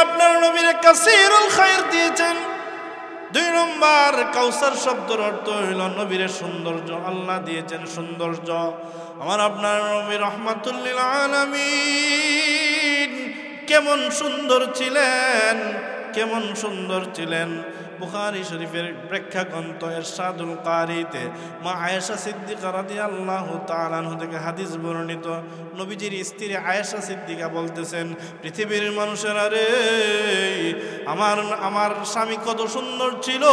আপনার নবীর কাসীরুল খায়র দিয়েছেন। 2 নম্বর কাউসার শব্দের অর্থ হইল নবীর সৌন্দর্য, আল্লাহ দিয়েছেন সৌন্দর্য। আমার আপনার নবী রাহমাতুল লিল আলামিন কেমন সুন্দর ছিলেন, কেমন সুন্দর ছিলেন। বুখারী শরীফের প্রেক্ষাগ্রন্থ ইরশাদুল কারীতে মা আয়েশা সিদ্দিকা রাদিয়াল্লাহু তাআলা আনহা থেকে হাদিস বর্ণিত। নবীজির স্ত্রী আয়েশা সিদ্দিকা বলতেছেন, পৃথিবীর মানুষেরা রে, আমার স্বামী কত সুন্দর ছিল।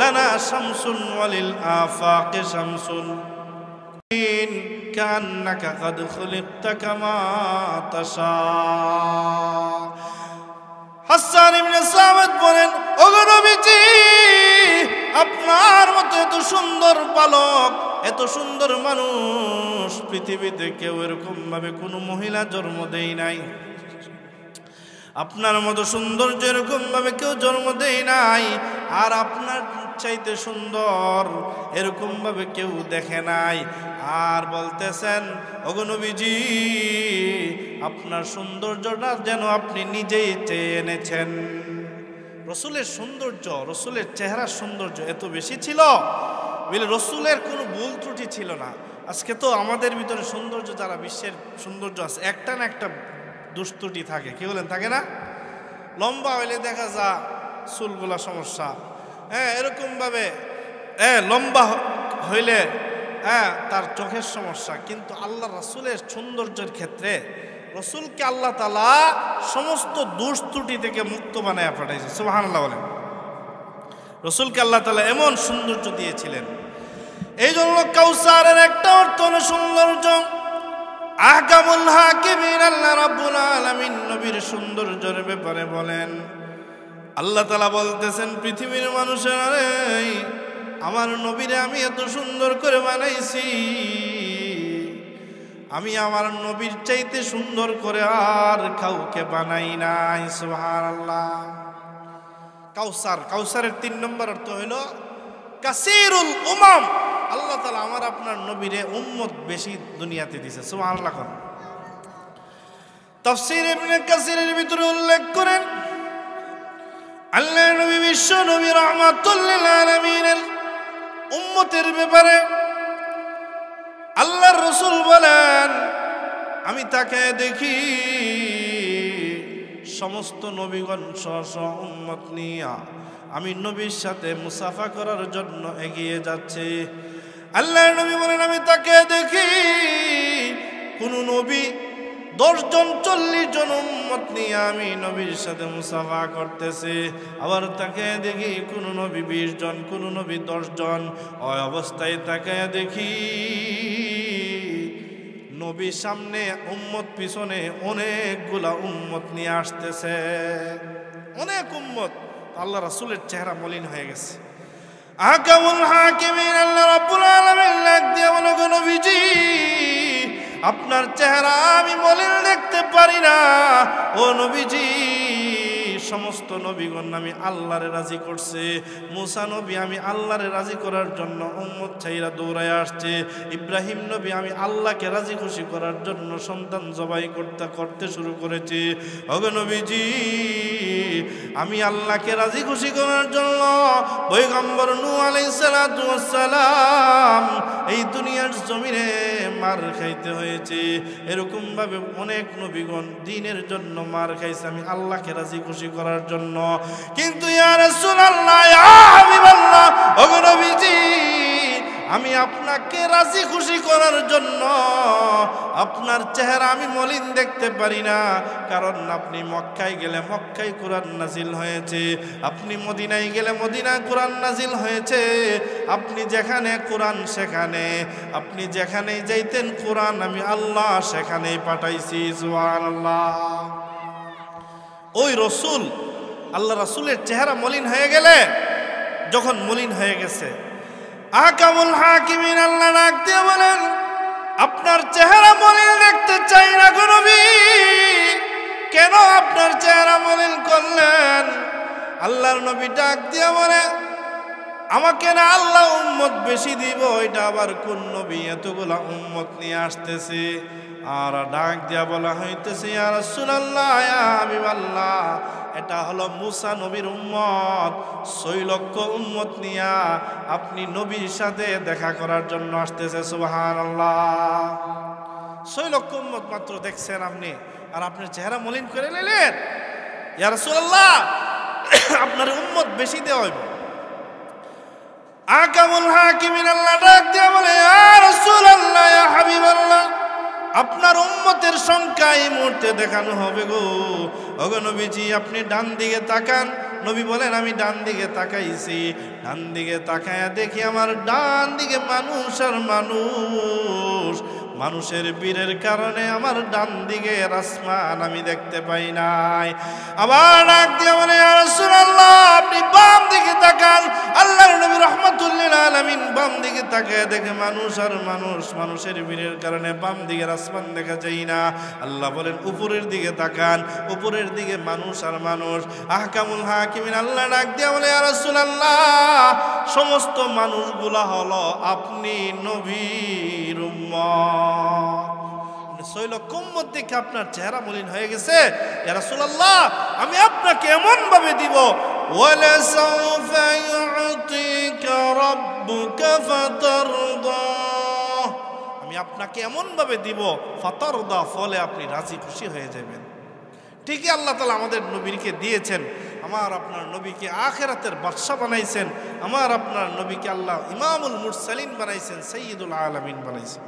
লানা শামসুন ওয়ালিল আফাকে শামসুন কান্নাকা কাদ খুলিকতা কামা তাশা। হাসান ইবনে সাবিত বলেন, ওগো নবীজি, আপনার মতো এত সুন্দর বালক, এত সুন্দর মানুষ পৃথিবীতে কেউ এরকম ভাবে কোনো মহিলা জন্ম দেয় নাই। আপনার মতো সৌন্দর্য এরকম ভাবে কেউ জন্ম দেয় নাই, আর আপনার চাইতে সুন্দর এরকম ভাবে কেউ দেখে নাই। আর বলতেছেন, ওগো নবীজি, আপনার সৌন্দর্যটা যেন আপনি নিজেই চেয়ে এনেছেন। রসুলের সৌন্দর্য, রসুলের চেহারার সৌন্দর্য এত বেশি ছিল, বলে রসুলের কোনো ভুল ত্রুটি ছিল না। আজকে তো আমাদের ভিতরে সৌন্দর্য, যারা বিশ্বের সৌন্দর্য আছে, একটা না একটা দুষ্ত্রুটি থাকে, কি বলেন, থাকে না? লম্বা হইলে দেখা যায় চুলগুলা সমস্যা, এরকমভাবে লম্বা হইলে তার চোখের সমস্যা। কিন্তু আল্লাহ রসুলের সৌন্দর্যের ক্ষেত্রে রসুলকে আল্লাহ তাআলা সমস্ত দোষ ত্রুটি থেকে মুক্ত বানায় পাঠাইছে। সুবহানাল্লাহ বলেন। রসুলকে আল্লাহ তাআলা এমন সৌন্দর্য দিয়েছিলেন। এই জন্য কাউসারের একটা অর্থ হলো সৌন্দর্য। আহকামুল হাকিমিন আল্লাহ রাব্বুল আলামিন নবীর সৌন্দর্যের ব্যাপারে বলেন, আল্লাহ তাআলা বলতেছেন, পৃথিবীর মানুষেরা রে, আমার নবীরে আমি এত সুন্দর করে বানাইছি, আমি আমার নবীর চাইতে সুন্দর করে আর কাউকে বানাই নাই। সুবহানাল্লাহ। কাউসারের 3 নম্বর অর্থ হইল কাসীরুল উমাম। আল্লাহ তাআলা আমার আপনার নবীরে উম্মত বেশি দুনিয়াতে দিয়েছে। সুবহানাল্লাহ। তাফসীর ইবনে কাসীরের ভিতরে উল্লেখ করেন, আল্লাহর নবী বিশ্ব নবী রাহমাতুল লিল আলামিনের উম্মতের ব্যাপারে আল্লাহর রাসূল বলেন, আমি তাকে দেখি সমস্ত নবীগণ স্ব উম্মত নিয়া আমি নবীর সাথে মুসাফা করার জন্য এগিয়ে যাচ্ছে। আল্লাহর নবী বলেন, আমি তাকে দেখি কোন নবী 10 জন 40 জন উম্মত নিয়ে আমি নবীর সাথে মুসাফা করতেছে। আবার তাকে দেখি কোন নবী 20 জন, কোন নবী 10 জন। ওই অবস্থায় তাকে দেখি নবীর সামনে উম্মত, পিছনে অনেকগুলা উম্মত নিয়ে আসতেছে, অনেক উম্মত। আল্লাহ রাসূলের চেহারা মলিন হয়ে গেছে। আহকামুল হাকিমিন আল্লাহ রাব্বুল আলামিন লাগ দিয়ে বলে, গো নবীজি, আপনার চেহারা আমি মলিন দেখতে পারি না। ও নবীজি, সমস্ত নবীগণ আমি আল্লাহরে রাজি করছে। মুসা নবী আমি আল্লাহরে রাজি করার জন্য উম্মত ছাইরা দৌড়ায় আসছে। ইব্রাহিম নবী আমি আল্লাহকে রাজি খুশি করার জন্য সন্তান জবাই করতে শুরু করেছে। ওগো নবীজি, আমি আল্লাহকে রাজি খুশি করার জন্য পয়গম্বর নূহ আলাইহিস সালাতু ওয়াস সালাম এই দুনিয়ার জমিনে মার খাইতে হয়েছে। এরকম ভাবে অনেক নবীগণ দ্বীনের জন্য মার খাইছে আমি আল্লাহকে রাজি খুশি করার জন্য। কিন্তু ইয়া রাসূলুল্লাহ, ইয়া হাবিবাল্লাহ, ওগো নবীজি, আমি আপনাকে রাজি খুশি করার জন্য আপনার চেহারা আমি মলিন দেখতে পারি না। কারণ আপনি মক্কায় গেলে মক্কায় কোরআন নাজিল হয়েছে, আপনি মদিনায় গেলে মদিনায় কোরআন নাজিল হয়েছে, আপনি যেখানে কোরআন সেখানে, আপনি যেখানেই যাইতেন কোরআন আমি আল্লাহ সেখানেই পাঠাইছি। সুবহানাল্লাহ। ওই রসুল, আল্লাহ রাসূলের চেহারা মলিন হয়ে গেলে, যখন মলিন হয়ে গেছে, আহকামুল হাকিমিন আল্লাহ ডাক দিয়ে বলেন, আপনার চেহারা মলিন দেখতে চাই না গো নবী। কেন আপনার চেহারা মলিন করলেন? আল্লাহর নবী ডাক দিয়ে বলে, আমাকে না আল্লাহ উম্মত বেশি দিব, এটা আবার কোন নবী এতগুলা উম্মত নিয়ে আসতেছে? আর ডাক দিয়া বলা হইতেছে, ইয়া রাসূলুল্লাহ, ইয়া হাবিবাল্লাহ, এটা হলো মুসা নবীর উম্মত। 6 লক্ষ উম্মত নিয়া আপনি নবীর সাথে দেখা করার জন্য আসতেছে। সুবহানাল্লাহ। 6 লক্ষ উম্মত মাত্র দেখছেন আপনি, আর আপনার চেহারা মলিন করে নিলেন। ইয়া রাসূলুল্লাহ, আপনার উম্মত বেশি দেওয়া হইব। আকামুল হাকিমিন আল্লাহ ডাক দিয়া বলে, ইয়া রাসূলুল্লাহ, ইয়া হাবিবাল্লাহ, আপনার উম্মতের সংখ্যা এই মুহূর্তে দেখানো হবে গো। ওগো নবীজি, আপনি ডান দিকে তাকান। নবী বলেন, আমি ডান দিকে তাকাইছি। ডান দিকে তাকায়া দেখি আমার ডান দিকে মানুষ আর মানুষ। মানুষের বীরের কারণে আমার ডান দিকে আসমান আমি দেখতে পাই নাই। আবার ডাক দিয়ে বলে, ইয়া রাসূলুল্লাহ, আপনি বাম দিকে তাকান। আল্লাহর নবী রাহমাতুল লিল আলামিন বাম দিকে তাকায় দেখে মানুষ আর মানুষ। মানুষের বীরের কারণে বাম দিকের আসমান দেখা যায় না। আল্লাহ বলেন, উপরের দিকে তাকান। উপরের দিকে মানুষ আর মানুষ। আহকামুল হাকিমিন আল্লাহ ডাক দিয়ে বলে, ইয়া রাসূলুল্লাহ, সমস্ত মানুষগুলা হলো আপনি নবীর উম্মত। 6 লক্ষ উম্মত দেখে আপনার চেহারা মলিন হয়ে গেছে। ইয়া রাসূলুল্লাহ, আমি আপনাকে এমন ভাবে দিব, ওয়ালা সাউফা ইউতিকা রাব্বুকা ফাতারদা, আমি আপনাকে এমন ভাবে দিব, ফাতারদা, ফলে আপনি রাজি খুশি হয়ে যাবেন। ঠিকই আল্লাহ তাআলা আমাদের নবীকে দিয়েছেন। আমার আপনার নবীকে আখিরাতের বাদশা বানাইছেন। আমার আপনার নবীকে আল্লাহ ইমামুল মুরসালিন বানাইছেন, সাইয়্যিদুল আলামিন বানাইছেন।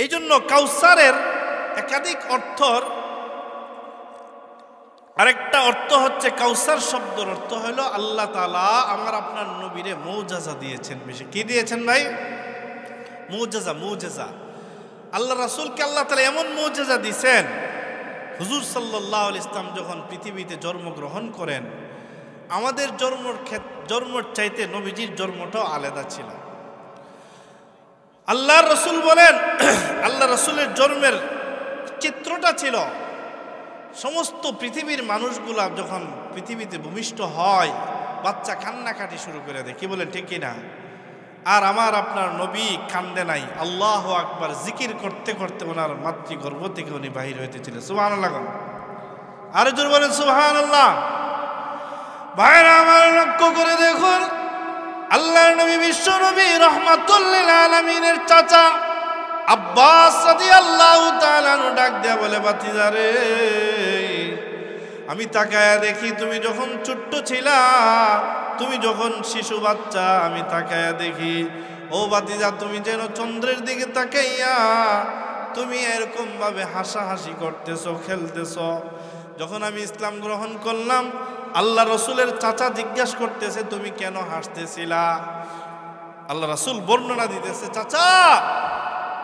এই জন্য কাউসারের একাধিক অর্থর আরেকটা অর্থ হচ্ছে, কাউসার শব্দের অর্থ হলো আল্লাহ তাআলা আমার আপনার নবীরে মুআজিজা দিয়েছেন। বেশি কি দিয়েছেন ভাই? মুআজিজা। মুআজিজা আল্লাহ রাসূলকে আল্লাহ তাআলা এমন মুআজিজা দিয়েছেন, হুজুর সাল্লাল্লাহু আলাইহি ইসলাম যখন পৃথিবীতে জন্মগ্রহণ করেন, আমাদের জন্মের চাইতে নবীজির জন্মটাও আলাদা ছিল। আল্লাহর রাসূল বলেন, আল্লাহ রাসূলের জন্মের চিত্রটা ছিল, সমস্ত পৃথিবীর মানুষগুলা যখন পৃথিবীতে ভূমিষ্ঠ হয়, বাচ্চা কান্নাকাটি শুরু করে দেয়। কি বলেন, ঠিক কিনা? আর আমার আপনার নবী কান্দে নাই। আল্লাহু আকবার জিকির করতে করতে ওনার মাতৃগর্ভ থেকে উনি বাহির হইতেছিলেন। সুবহানাল্লাহ। আরো জোরে বলেন সুবহানাল্লাহ। ভাইরা আমার, লক্ষ্য করে দেখুন, আল্লাহর নবী বিশ্ব নবী রাহমাতুল লিল আলামিনের চাচা আব্বাস রাদিয়াল্লাহু তাআলা ডাক দেয়া বলে, ভাতিজা রে, আমি তাকায়া দেখি তুমি যখন ছোট্ট ছিলা, তুমি যখন শিশু বাচ্চা, আমি তাকায়া দেখি, ও ভাতিজা, তুমি যেন চন্দ্রের দিকে তাকাইয়া তুমি এরকম ভাবে হাসাহাসি করতেছো, খেলতেছো। যখন আমি ইসলাম গ্রহণ করলাম, আল্লাহ রসুলের চাচা জিজ্ঞাসা করতেছে, তুমি কেন হাসতেছিলা? আল্লাহ রসুল বর্ণনা দিতেছে, চাচা,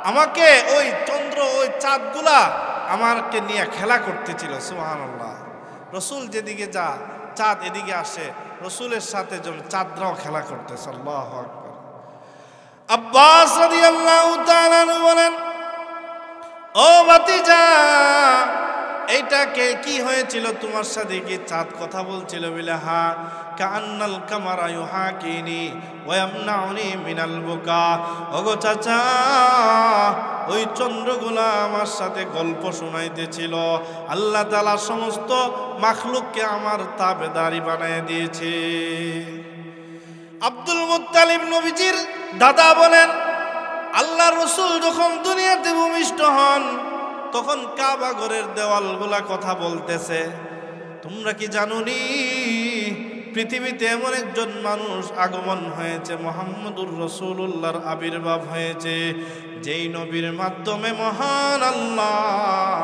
আমাকে ওই চন্দ্র, ওই চাঁদগুলা আমাকে নিয়ে খেলা করতেছিল। সুবহানাল্লাহ। রসুল যেদিকে যা, চাঁদ এদিকে আসে, রসুলের সাথে যেমন চাঁদরাও খেলা করতেছে। আল্লাহু আকবার। আব্বাস রাদিয়াল্লাহু তাআলা বলেন, ও ভাতিজা, এইটাকে কি হয়েছিল তোমার সাথে? কি চাঁদ কথা বলছিল? বলে, হ্যাঁ। কান্নাল কামারা ইউহাকিনি ওয়া ইয়ামনাউনি মিনাল বুকা। ওগো চাচা, ওই চন্দ্রগুলা আমার সাথে গল্প শোনাইতেছিল। আল্লাহ তাআলা সমস্ত মাখলুককে আমার তাবেদারি বানায় দিয়েছে। আব্দুল মুত্তালিব নবীজির দাদা বলেন, আল্লাহ রসুল যখন দুনিয়াতে ভূমিষ্ঠ হন, তখন কাবা ঘরের দেওয়ালগুলা কথা বলতেছে, তোমরা কি জানোনি পৃথিবীতে এমন একজন মানুষ আগমন হয়েছে, মুহাম্মদুর রাসূলুল্লাহর আবির্ভাব হয়েছে, যেই নবীর মাধ্যমে মহান আল্লাহ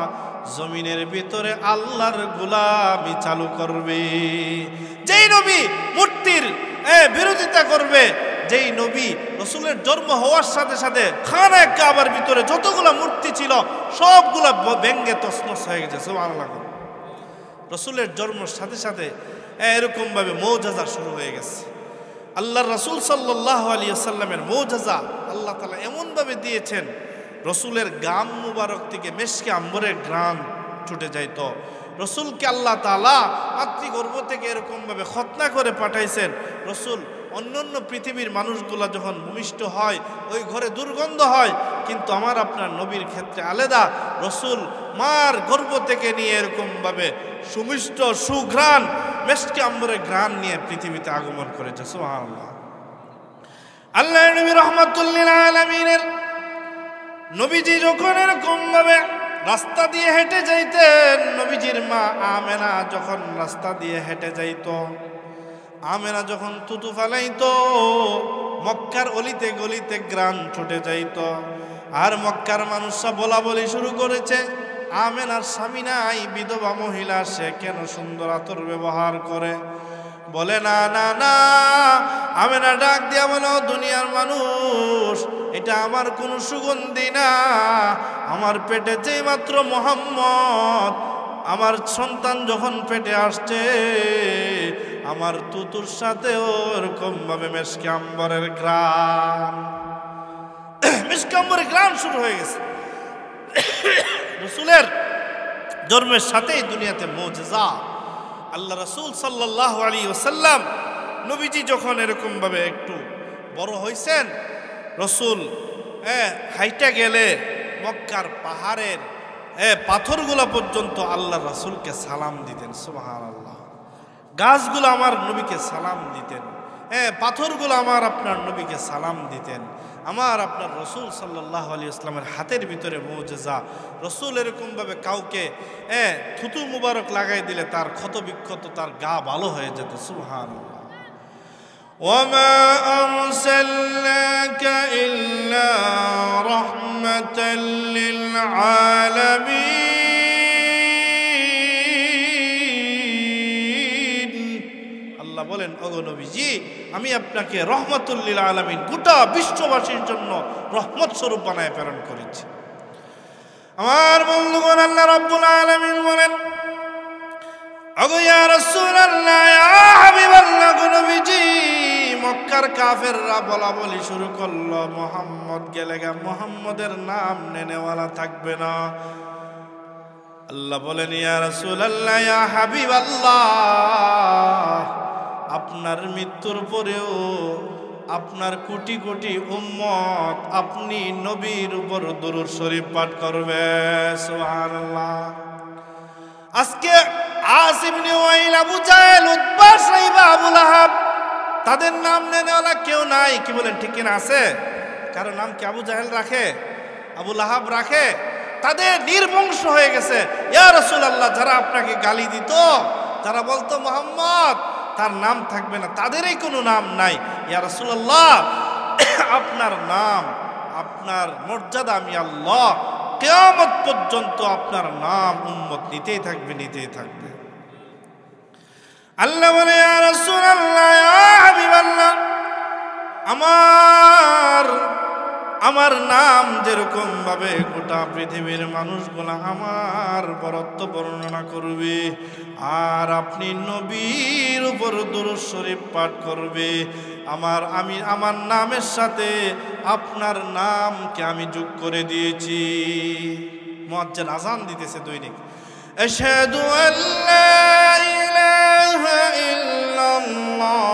জমিনের ভিতরে আল্লাহর গোলামি চালু করবে, যেই নবী মূর্তির বিরোধিতা করবে, যেই নবী রসুলের জন্ম হওয়ার সাথে সাথে খানায়ে কাবার ভিতরে যতগুলা মূর্তি ছিল সবগুলা ভেঙ্গে তছনছ হয়ে গেছে। সুবহানাল্লাহ। রসুলের জন্মের সাথে সাথে এরকম ভাবে মুআজিজা শুরু হয়ে গেছে। আল্লাহর রাসূল সাল্লাল্লাহু আলাইহি ওয়াসাল্লামের মুআজিজা আল্লাহ তাআলা এমন ভাবে দিয়েছেন, রসুলের গাম মুবারক থেকে মেশকে আম্বরের ঘ্রাণ ছুটে যাইত। রসুলকে আল্লাহ তাআলা মাতৃগর্ভ থেকে এরকম ভাবে খতনা করে পাঠাইছেন। রসুল অন্যান্য পৃথিবীর মানুষগুলা যখন ভূমিষ্ঠ হয় ওই ঘরে দুর্গন্ধ হয়, কিন্তু আমার আপনার নবীর ক্ষেত্রে আলাদা। রসুল মার গর্ভ থেকে নিয়ে এরকমভাবে সুমিষ্ট সুঘ্রাণ মেশকে আম্বরের ঘ্রাণ নিয়ে পৃথিবীতে আগমন করেছে। সুবহানাল্লাহ। আল্লাহ নবী রাহমাতুল লিল আলামিনের নবীজি যখন এরকমভাবে রাস্তা দিয়ে হেঁটে যাইতেন, নবীজির মা আমেনা যখন রাস্তা দিয়ে হেঁটে যাইত, আমেনা যখন থুতু ফালাইতো, মক্কার অলিতে গলিতে গ্রাম ছুটে যাইত। আর মক্কার মানুষরা বলা বলি শুরু করেছে, আমেনার স্বামী নাই, বিধবা মহিলা, সে কেন সুন্দর আতর ব্যবহার করে। বলে না না না, আমেনা ডাক দিয়া বলো, দুনিয়ার মানুষ, এটা আমার কোনো সুগন্ধি না। আমার পেটে যেই মাত্র মোহাম্মদ, আমার সন্তান যখন পেটে আসছে, আমার তুতুর সাথে ওরকম ভাবে মেশকে আম্বরের গ্রাম, মেশকে আম্বরের গ্রাম শুরু হয়ে গেছে। রসুলের জন্মের সাথেই দুনিয়াতে মুজিজা। আল্লাহ রসুল সাল্লাল্লাহু আলাইহি ওয়াসাল্লাম নবীজি যখন এরকম ভাবে একটু বড় হয়েছেন, রসুল হাইটা গেলে মক্কার পাহাড়ের পাথরগুলা পর্যন্ত আল্লাহ রসুলকে সালাম দিতেন। সুবহানাল্লাহ। গাছগুলো আমার নবীকে সালাম দিতেন, পাথরগুলো আমার আপনার নবীকে সালাম দিতেন। আমার আপনার রসুল সাল্লাল্লাহু আলাইহি ওয়াসাল্লামের হাতের ভিতরে মুজিজা। রসুল এরকমভাবে কাউকে থুতু মুবারক লাগাই দিলে তার ক্ষত বিক্ষত, তার গা ভালো হয়ে যেত। সুবহানাল্লাহ। ওয়ামা আরসালনাকা ইল্লা রাহমাতাল লিল আলামিন। আল্লাহ বলেন, ওগো নবীজি, আমি আপনাকে রহমাতুল লিল আলামিন, গোটা বিশ্ববাসীর জন্য রহমত স্বরূপ বানায় প্রেরণ করেছি। আমার বন্ধুগণ, আল্লাহ রাব্বুল আলামিন বলেন, ওগো ইয়া রাসূলুল্লাহ, ইয়া হাবিবাল্লাহ, গো নবীজি, মক্কার কাফেররা বলা বলি শুরু করলো, মুহাম্মদ গেলে মুহাম্মদের নাম নেনেওয়ালা থাকবে না। আল্লাহ বলেন, ইয়া রাসূলুল্লাহ, ইয়া হাবিবাল্লাহ, আপনার মৃত্যুর পরেও আপনার কোটি কোটি উম্মত আপনি নবীর উপর দুরূদ শরীফ পাঠ করবে। সুবহানাল্লাহ। আজকে আস ইবনে ওয়াইল, আবু জাহেল, উতবা, সাইবা, আবু লাহাব, তাদের নাম নেনেওয়ালা কেউ নাই। কি বলেন, ঠিক কিনা? আছে? কারো নাম কি আবু জাহেল রাখে, আবু লাহাব রাখে? তাদের নির্বংশ হয়ে গেছে। ইয়া রাসূলুল্লাহ, যারা আপনাকে গালি দিত, যারা বলতো মুহাম্মদ তার নাম থাকবে না, তাদেরই কোনো নাম নাই। ইয়া রাসূলুল্লাহ, আপনার নাম, আপনার মর্যাদা আমি আল্লাহ কিয়ামত পর্যন্ত আপনার নাম উম্মত নিতেই থাকবে, নিতেই থাকবে। আল্লাহ বলে, ইয়া রাসূলুল্লাহ, ইয়া হাবিবাল্লাহ, আমার নাম যেরকম ভাবে গোটা পৃথিবীর মানুষগুলা আমার বরত্ব বর্ণনা করবে, আর আপনি নবীর উপর দুরূদ শরীফ পাঠ করবে, আমার নামের সাথে আপনার নামকে আমি যোগ করে দিয়েছি। মুয়াজ্জিন আযান দিতেছে দৈনিক, আশহাদু আল্লা ইলাহা ইল্লাল্লাহ,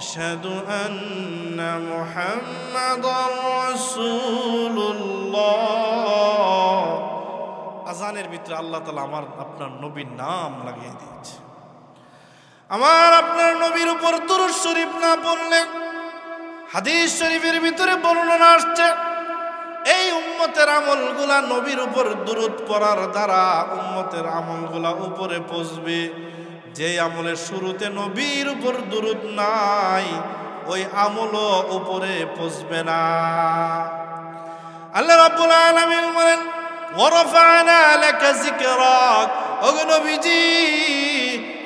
আশহাদু আন্না মুহাম্মাদার রাসূলুল্লাহ। আযানের ভিতরে আল্লাহ তাআলা আমার আপনার নবীর নাম লাগিয়ে দিয়েছে। আমার আপনার নবীর উপর দুরূদ শরীফ না পড়লে, হাদিস শরীফের ভিতরে বর্ণনা আসছে, এই উম্মতের আমলগুলা নবীর উপর দুরূদ পড়ার দ্বারা উম্মতের আমলগুলা উপরে পৌঁছবে। যে আমলের শুরুতে নবীর উপর দুরূদ নাই, ওই আমলও উপরে পৌঁছবে না। আল্লাহ রাব্বুল আলামিন বলেন, ওয়া রাফা'না লাকা যিকরাক, ওগো নবীজি,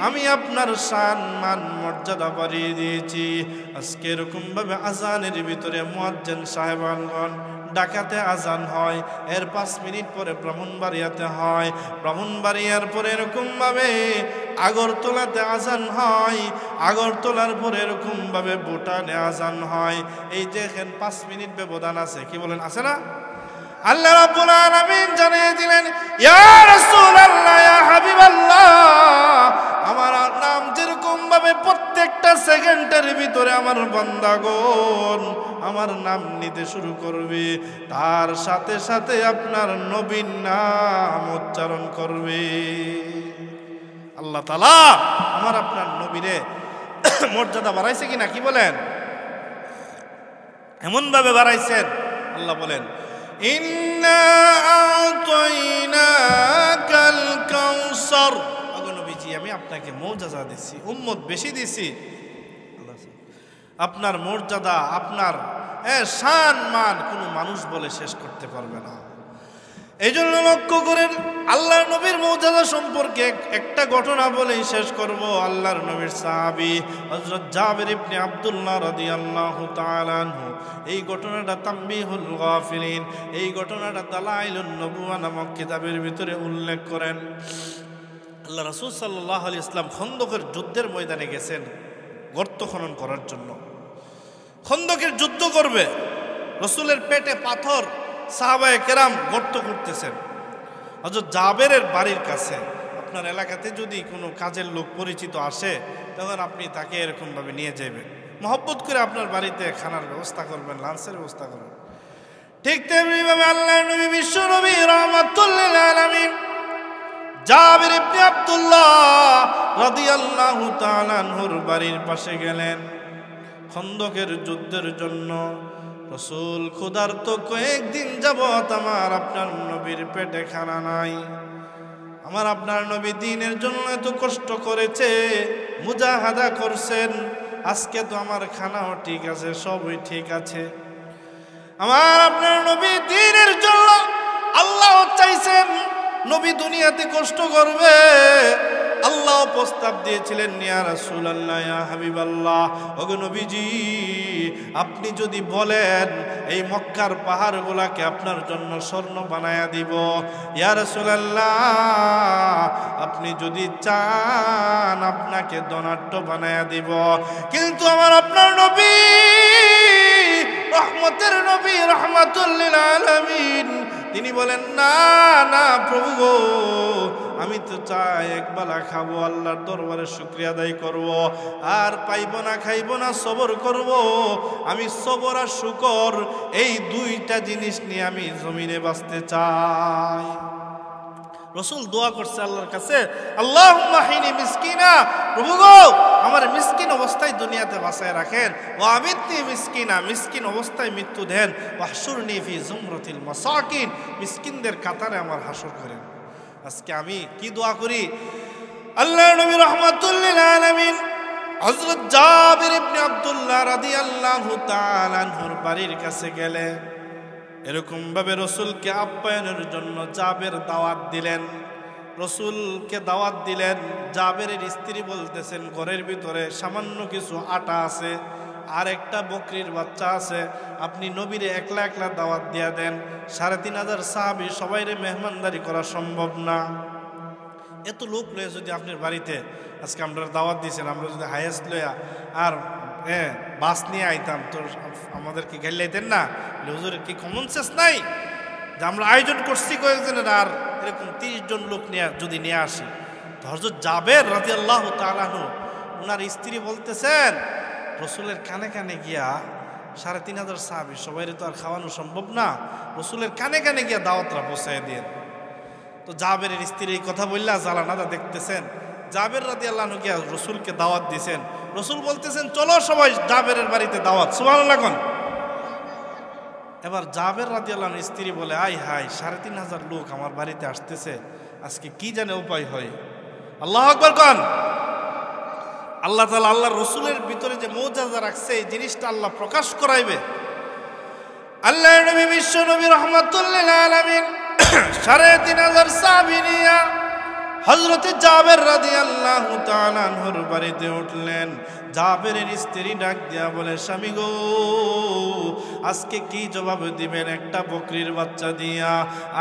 আমি আপনার শান মান মর্যাদা বাড়িয়ে দিয়েছি। আজকে এরকম ভাবে আজানের ভিতরে মুয়াজ্জিন সাহেবানগণ, ঢাকাতে আজান হয়, এর 5 মিনিট পরে ব্রাহ্মণবাড়িয়াতে হয়, ব্রাহ্মণবাড়িয়ার পরে এরকম ভাবে আগরতলাতে আজান হয়, আগরতলার পরে এরকম ভাবে ভুটানে আজান হয়। এই যে এখানে 5 মিনিট ব্যবধান আছে, কি বলেন, আছে না? আল্লাহ রাব্বুল আলামিন জানিয়ে দিলেন, ইয়া রাসূলুল্লাহ, ইয়া হাবিবাল্লাহ, আমার নাম সেকেন্ডের ভিতরে আমার বান্দাগণ আমার নাম নিতে শুরু করবে, তার সাথে সাথে আপনার নবীর নাম উচ্চারণ করবে। আল্লাহ তাআলা আমার আপনার নবীরে মর্যাদা বাড়াইছে কিনা, কি বলেন? এমন ভাবে বাড়াইছেন, আল্লাহ বলেন ইন্না আ'তাইনাকাল কাউসার, ওগো নবীজি আমি আপনাকে মর্যাদা দিছি, উম্মত বেশি দিছি। আপনার মর্যাদা, আপনার শান মান কোনো মানুষ বলে শেষ করতে পারবে না। এই জন্য লক্ষ্য করেন আল্লাহর নবীর মর্যাদা সম্পর্কে একটা ঘটনা বলেই শেষ করব। আল্লাহর নবীর সাহাবী হযরত জাবের ইবনে আব্দুল্লাহ রাদিয়াল্লাহু তাআলা আনহু, এই ঘটনাটা তামবিহুল গাফিলিন, এই ঘটনাটা দালাইলুন নবুওয়া নামক কিতাবের ভিতরে উল্লেখ করেন। আল্লাহ রাসূল সাল্লাল্লাহু আলাইহি ওয়াসাল্লাম খন্দকের যুদ্ধের ময়দানে গেছেন গর্ত খনন করার জন্য। খন্দকের যুদ্ধ করবে, রাসূলের পেটে পাথর, সাহাবায়ে কেরাম গর্ত করতেছেন। হযরত জাবেরের বাড়ির কাছে, আপনার এলাকাতে যদি কোনো কাজের লোক পরিচিত আসে তখন আপনি তাকে এরকমভাবে নিয়ে যাবেন, মহব্বত করে আপনার বাড়িতে খানার ব্যবস্থা করবেন, লাঞ্চের ব্যবস্থা করবেন। ঠিক তেমনিভাবে আল্লাহর নবী বিশ্ব নবী রাহমাতুল লিল আলামিন জাবের ইবনে আব্দুল্লাহ রাদিয়াল্লাহু তাআলা আনহুর বাড়ির পাশে গেলেন খন্দকের যুদ্ধের জন্য। রাসূল ক্ষুধার্ত, কয়েকদিন যাবত আমার আপনার নবীর পেটে খানা নাই। আমার আপনার নবী দ্বীনের জন্য এত কষ্ট করেছে, মুজাহাদা করছেন, আজকে তো আমার খানাও ঠিক আছে, সবই ঠিক আছে। আমার আপনার নবী দ্বীনের জন্য আল্লাহ চাইছেন নবী দুনিয়াতে কষ্ট করবে। আল্লাহ প্রস্তাব দিয়েছিলেন, ইয়া রাসূলুল্লাহ, ইয়া হাবিবাল্লাহ, ওগো নবীজি আপনি যদি বলেন এই মক্কার পাহাড়গুলাকে আপনার জন্য স্বর্ণ বানায়া দিব, ইয়া রাসূলুল্লাহ আপনি যদি চান আপনাকে ধনাঢ্য বানায়া দিব। কিন্তু আমার আপনার নবী রহমতের নবী, রাহমাতুল লিল আলামিন, তিনি বলেন না না প্রভু গো, আমি তো চাই একবেলা খাবো, আল্লাহর দরবারে শুকরিয়া আদায় করব, আর পাইব না খাইব না সবর করব। আমি সবর আর শুকর এই দুইটা জিনিস নিয়ে আমি জমিনে বাঁচতে চাই। রাসূল দোয়া করছে আল্লাহর কাছে, আল্লাহুম্মা হিনি মিসকিনা, প্রভু গো আমার মিসকিন অবস্থায় দুনিয়াতে বাঁচায় রাখেন, ওয়া আমিতনি মিসকিনা, মিসকিন অবস্থায় মৃত্যু দেন, ওয়াহশুরনি ফি জুমরাতিল মাসাকিন, মিসকিনদের কাতারে আমার হাসর করেন। আজকে আমি কি দোয়া করি? আল্লাহর নবী রাহমাতুল লিল আলামিন হযরত জাবের ইবনে আব্দুল্লাহ রাদিয়াল্লাহু তাআলা আনহুর বাড়ির কাছে গেলে এরকম ভাবে রাসূলকে আপ্যায়নের জন্য জাবের দাওয়াত দিলেন। রাসূলকে দাওয়াত দিলেন, জাবেরের স্ত্রী বলতেছেন ঘরের ভিতরে সামান্য কিছু আটা আছে আর একটা বকরির বাচ্চা আছে, আপনি নবীরে একলা একলা দাওয়াত দিয়া দেন, ৩৫০০ সাহাবী সবাইরে মেহমানদারি করা সম্ভব না। এত লোক লয়ে যদি আপনার বাড়িতে আজকে আমরা দাওয়াত দিয়েছেন, আমরা যদি হায়েস্ট লইয়া আর বাস নিয়ে আইতাম তো আমাদেরকে গাইলাইতেন না? হুজুরের কি কমন সেন্স নাই যে আমরা আয়োজন করছি কয়েকজনের, আর এরকম ৩০ জন লোক নিয়ে যদি নিয়ে আসি? তো হযরত জাবের রাদিয়াল্লাহু তাআলা আনহু ওনার স্ত্রী বলতেছেন, রাসূলের কানে কানে গিয়া ৩৫০০ সাহাবী সবাইরে তো আর খাওয়ানো সম্ভব না, রাসূলের কানে কানে গিয়া দাওয়াতরা পৌঁছায় দেন। তো জাবেরের স্ত্রী এই কথা বললা জালানাদা দেখতেছেন, জাবের রাদিয়াল্লাহু আনহু গিয়া রাসূলকে দাওয়াত দিয়েছেন। রাসূল বলতেছেন চলো সবাই জাবেরের বাড়িতে দাওয়াত, সুবহানাল্লাহ। এবার জাবের রাদিয়াল্লাহু আনহু স্ত্রী বলে, আয় হায় ৩৫০০ লোক আমার বাড়িতে আসতেছে, আজকে কি জানে উপায় হয়। আল্লাহু আকবার কোন। আল্লাহ তাআলা আল্লাহর রাসূলের ভিতরে যে মুজিজা রাখছে এই জিনিসটা আল্লাহ প্রকাশ করাইবে। আল্লাহর নবী বিশ্ব নবী রাহমাতুল লিল আলামিন ৩৫০০ সাহাবী নিয়া হযরতে জাবের রাদিয়াল্লাহু তাআলা আনহুর বাড়িতে উঠলেন। জাবেরের স্ত্রী ডাক দিয়া বলে, স্বামী গো আজকে কি জবাব দিবেন? একটা বকরির বাচ্চা দিয়া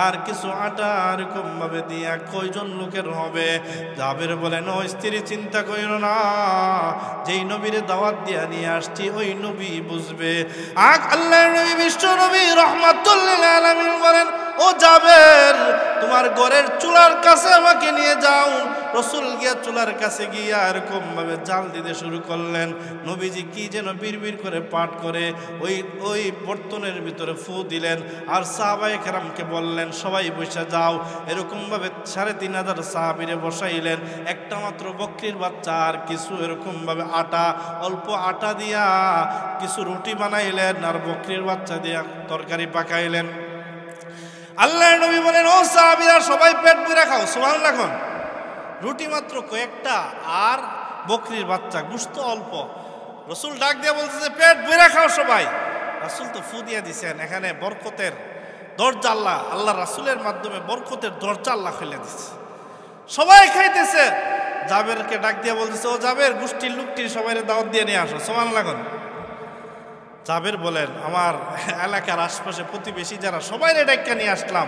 আর কিছু আটা এরকম ভাবে দিয়া কয়জন লোকের হবে? জাবের বলেন, ও স্ত্রী চিন্তা কইরো না, যেই নবীরে দাওয়াত দিয়া নিয়ে আসছি ওই নবী বুঝবে। আল্লাহর নবী বিশ্ব নবী রাহমাতুল লিল আলামিন বলেন, ও জাবের তোমার ঘরের চুলার কাছে আমাকে নিয়ে যাও। রসুল গিয়া চুলার কাছে গিয়া এরকম ভাবে জাল দিতে শুরু করলেন। নবীজি কি যেন বিড়বিড় করে পাঠ করে ওই বর্তনের ভিতরে ফু দিলেন, আর সাহাবায়ে কেরামকে বললেন সবাই বসে যাও। এরকম ভাবে ৩৫০০ সাহাবীরে বসাইলেন। একটা মাত্র বকরির বাচ্চা আর কিছু এরকম ভাবে আটা, অল্প আটা দিয়া কিছু রুটি বানাইলেন, আর বকরির বাচ্চা দিয়া তরকারি পাকাইলেন। আল্লাহর নবী বলেন, ও সাহাবীরা সবাই পেট ভরে খাও। সুবহানাল্লাহ। এখন রুটি মাত্র কয়েকটা আর বকরির বাচ্চা, গোশত অল্প। রসুল ডাক দিয়ে বলতেছে পেট ভরে খাও সবাই। রাসূল তো ফু দিয়ে দিছেন, এখানে বরকতের দরজা আল্লাহ রাসূলের মাধ্যমে বরকতের দরজা আল্লাহ খুলে দিচ্ছে। সবাই খাইতেছে। জাবেরকে ডাক দিয়ে বলতেছে, ও জাবের, গোষ্ঠীর লোকটির সবাই দাওয়াত দিয়ে নিয়ে আসো। সুবহানাল্লাহ। জাবের বলেন, আমার এলাকার আশপাশে প্রতিবেশী যারা সবাইরে ডাক্কা নিয়ে আসলাম।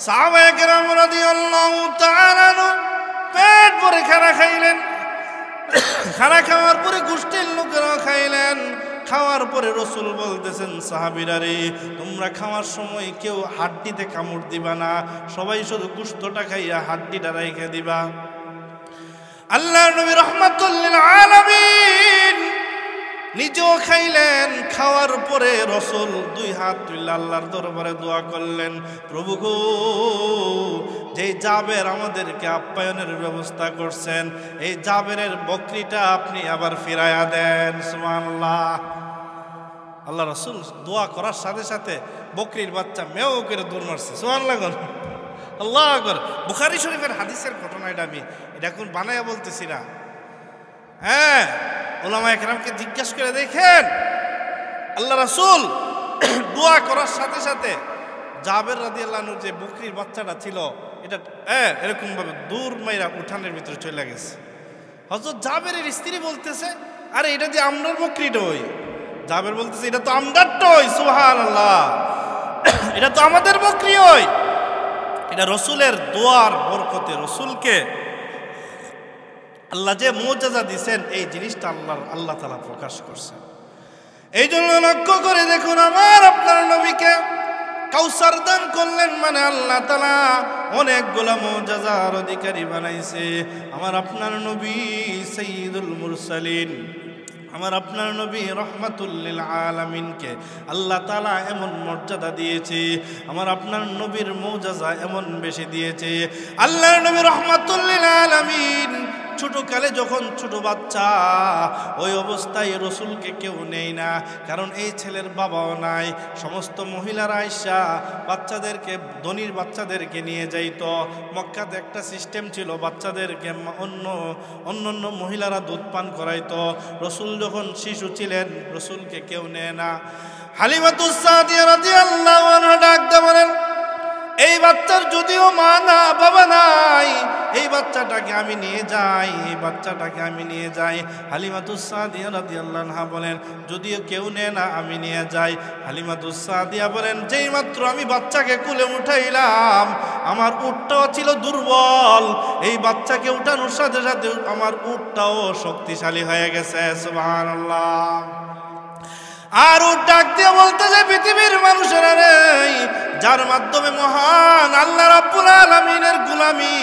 সাহাবায়ে কেরাম রাদিয়াল্লাহু তাআলা পেট ভরে খানা খাইলেন। খানা খাওয়ার পরে গোষ্ঠীর লোকেরা খাইলেন। খাওয়ার পরে রসুল বলতেছেন, সাহাবীরা রে, তোমরা খাওয়ার সময় কেউ হাড্ডিতে কামড় দিবা না, সবাই শুধু গোশতটা খাইয়া হাড্ডিটা রেখে দিবা। আল্লাহর নবী রাহমাতুল লিল আলামিন নিজেও খাইলেন। খাওয়ার পরে রসুল 2 হাত তুলে আল্লাহর দরবারে দোয়া করলেন, প্রভু গো, যেই জাবের আমাদেরকে আপ্যায়নের ব্যবস্থা করছেন, এই জাবেরের বকরিটা আপনি আবার ফিরাইয়া দেন। সুবহানাল্লাহ। আল্লাহ রসুল দোয়া করার সাথে সাথে বকরির বাচ্চা মেও করে দূর মারছে। সুবহানাল্লাহ। আল্লাহু আকবার। বুখারী শরীফের হাদিসের ঘটনা এটা, আমি এটা এখন বানাইয়া বলতেছি না। হ্যাঁ, উলামায়ে কেরামকে জিজ্ঞাসা করে দেখেন, আল্লাহ রাসূল দোয়া করার সাথে সাথে জাবের রাদিয়াল্লাহু আনহু যে বকরির বাচ্চাটা ছিল, এটা এরকম ভাবে দূর মাইরা উঠানের ভিতরে চলে গেছে। হযরত জাবেরের স্ত্রী বলতেছে, আরে এটা যে আমরার বকরিটা। ওই জাবের বলতেছে, এটা তো আমদারটা। ওই সুবহানাল্লাহ, এটা তো আমাদের বকরি। ওই এটা রসুলের দোয়ার বরকতে, রসুলকে আল্লাহ যে মুজিজা দিয়েছেন, এই জিনিসটা আল্লাহ তাআলা প্রকাশ করছেন। এই জন্য লক্ষ্য করে দেখুন, আমার আপনার নবীকে কাউসার দান করলেন, মানে আল্লাহ তাআলা অনেকগুলো মুজিজার অধিকারী বানাইছে। আমার আপনার নবী সাইয়্যিদুল মুরসালিন, আমার আপনার নবী রহমাতুল লিল আলামিনকে আল্লাহ তাআলা এমন মর্যাদা দিয়েছে, আমার আপনার নবীর মুজিজা এমন বেশি দিয়েছে। আল্লাহর নবী রহমাতুল লিল আলামিন ছোটকালে যখন ছোট বাচ্চা, ওই অবস্থায় রসুলকে কেউ নেই না, কারণ এই ছেলের বাবাও নাই। সমস্ত মহিলারা আইসা বাচ্চাদেরকে, ধনীর বাচ্চাদেরকে নিয়ে যাইত। মক্কাতে একটা সিস্টেম ছিল, বাচ্চাদেরকে অন্য মহিলারা দুধ পান করাইতো। রসুল যখন শিশু ছিলেন, রসুলকে কেউ নেয় না। হালিমাতুস সাদিয়া রাদিয়াল্লাহু আনহা ডাক দিয়ে বলেন, এই বাচ্চার যদিও মা না, বাবা নাই, এই বাচ্চাটাকে আমি নিয়ে যাই, এই বাচ্চাটাকে আমি নিয়ে যাই। হালিমাতুস সাদিয়া রাদিয়াল্লাহু আনহা বলেন, যদিও কেউ নেয় না, আমি নিয়ে যাই। হালিমাতুস সাদিয়া বলেন, যেই মাত্র আমি বাচ্চাকে কুলে উঠাইলাম, আমার উটটাও ছিল দুর্বল, এই বাচ্চাকে উঠানোর সাথে সাথে আমার উটটাও শক্তিশালী হয়ে গেছে। সুবহানাল্লাহ। আর ও ডাক দিয়ে বলতেছে, পৃথিবীর মানুষেরা রে, যার মাধ্যমে মহান আল্লাহ রাব্বুল আলামিনের গোলামি,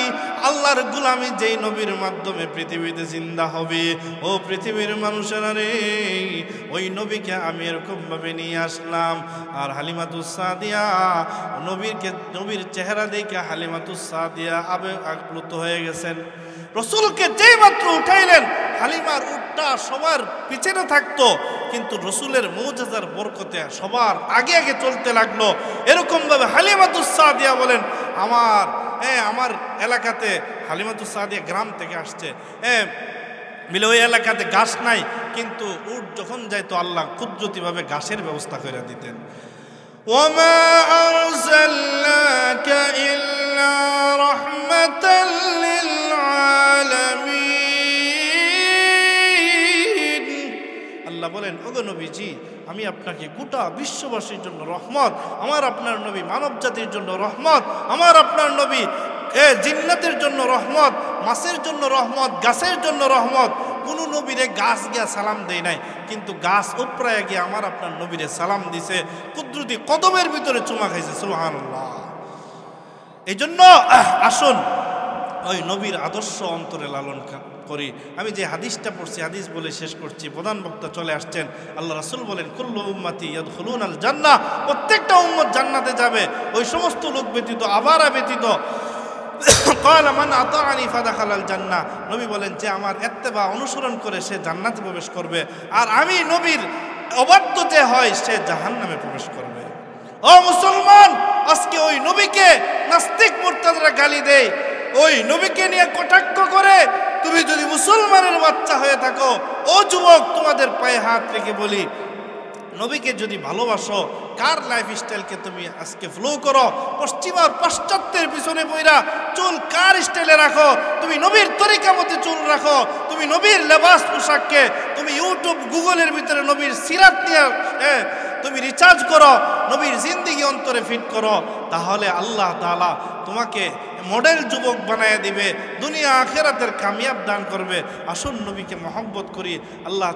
আল্লাহর গোলামি যেই নবীর মাধ্যমে পৃথিবীতে জিন্দা হবে, ও পৃথিবীর মানুষেরা রে, ওই নবীকে আমি এরকম ভাবে নিয়ে আসলাম। আর হালিমাতুস সাদিয়া নবীর চেহারা দেখে হালিমাতুস সাদিয়া আপ্লুত হয়ে গেছেন। রসুলকে যেই মাত্র উঠাইলেন, হালিমার উটটা সবার পিছনে থাকতো, কিন্তু রসুলের মুজিজার বরকতে সবার আগে আগে চলতে লাগলো। এরকম ভাবে হালিমাতুস সাদিয়া বলেন, আমার এলাকাতে, হালিমাতুস সাদিয়া গ্রাম থেকে আসছে, মিলে ওই এলাকাতে ঘাস নাই, কিন্তু উট যখন যাইতো আল্লাহ কুদরতিভাবে ঘাসের ব্যবস্থা করে দিতেন। ওয়ামা আরসালনাকা ইল্লা রাহমাতাল লিল আলামিন। আল্লাহ বলেন, ওগো নবীজি, আমি আপনাকে গোটা বিশ্ববাসীর জন্য রহমত, আমার আপনার নবী মানব জাতির জন্য রহমত, আমার আপনার নবী জিন্নাতের জন্য রহমত, মাছের জন্য রহমত, গাছের জন্য রহমত। কোন নবীরে গাছ গিয়া সালাম দেয় নাই, কিন্তু গাছ উপরায় গিয়ে আমার আপনার নবীরে সালাম দিছে, কুদরতি কদমের ভিতরে চুমা খাইছে। সুবহানাল্লাহ। এই জন্য আসুন ওই নবীর আদর্শ অন্তরে লালন করি। আমি যে হাদিসটা পড়ছি, হাদিস বলে শেষ করছি। প্রধান বক্তা চলে আসছেন। আল্লাহ রাসূল বলেন, কুল্লু উম্মতি ইয়াদখুলুনাল জান্নাহ, প্রত্যেকটা উম্মত জান্নাতে যাবে, ওই সমস্ত লোক ব্যতীত, আবারা ব্যতীত। ক্বালা মান আতাআনি ফাদাখালাল জান্নাহ, নবী বলেন যে আমার ইত্তেবা অনুসরণ করে সে জান্নাতে প্রবেশ করবে, আর আমি নবীর অবাধ্য যে হয় সে জাহান্নামে প্রবেশ করবে। ও মুসলমান, আজকে ওই নবীকে নাস্তিক মুরতাদরা গালি দেয়, ওই নবীকে নিয়ে কটাক্ষ করে। তুমি যদি মুসলমানের বাচ্চা হয়ে থাকো, ও যুবক, তোমাদের পায়ে হাত রেখে বলি, নবীকে যদি ভালোবাসো, কার লাইফস্টাইলকে তুমি আজকে ফলো করো? পশ্চিমা পাশ্চাত্যের পিছনে পইরা চুল কার স্টাইলে রাখো? তুমি নবীর তরিকা মতে চুল রাখো, তুমি নবীর লেবাস পোশাককে তুমি ইউটিউব গুগলের ভিতরে নবীর সিরাত নিয়ে তুমি রিচার্জ করো, নবীর জিন্দিগি অন্তরে ফিট করো, তাহলে আল্লাহ তাআলা তোমাকে মডেল যুবক বানায় দিবে, দুনিয়া আখিরাতের কামিয়াব দান করবে। আসুন নবীকে মহব্বত করি। আল্লাহ